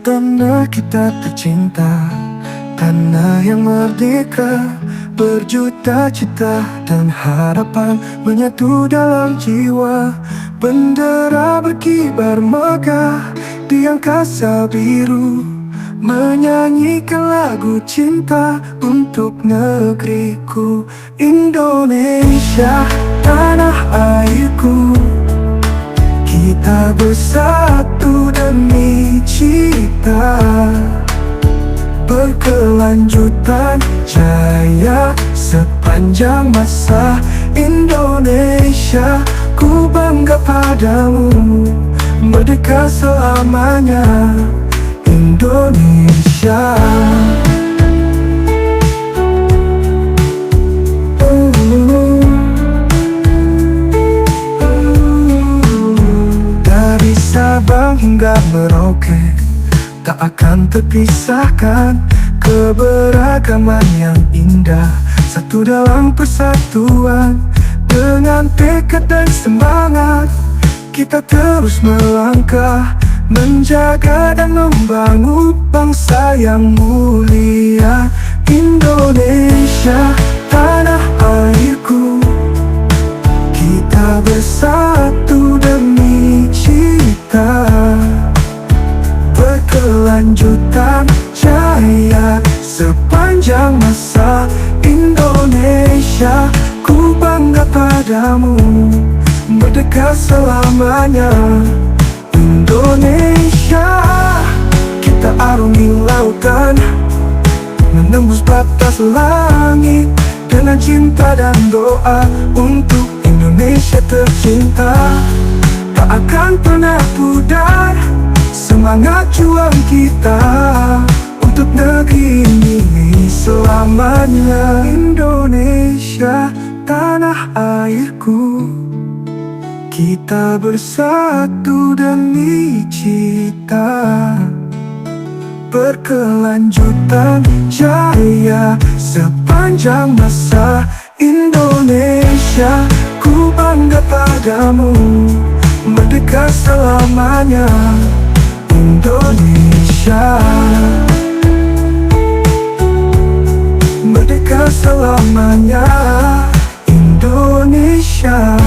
tanah kita tercinta, tanah yang merdeka, berjuta cita dan harapan menyatu dalam jiwa. Bendera berkibar megah di angkasa biru, menyanyikan lagu cinta untuk negeriku. Indonesia, tanah airku, kita bersatu demi cita, berkelanjutan jaya sepanjang masa. Indonesia, ku bangga padamu, merdeka selamanya. Indonesia, dari Sabang hingga Merauke, tak akan terpisahkan keberagaman yang indah, satu dalam persatuan. Dengan tekad dan semangat, kita terus melangkah, menjaga dan membangun bangsa yang mulia. Indonesia, tanah airku, kita bersatu demi cita, berkelanjutan jaya sepanjang masa. Indonesia, ku bangga padamu, merdeka selamanya. Indonesia, kita arungi lautan, menembus batas langit, dengan cinta dan doa untuk Indonesia tercinta. Tak akan pernah pudar semangat juang kita untuk negeri ini selamanya. Indonesia, tanah airku, kita bersatu demi cita, berkelanjutan jaya sepanjang masa. Indonesia, ku bangga padamu, merdeka selamanya. Indonesia, merdeka selamanya. Indonesia.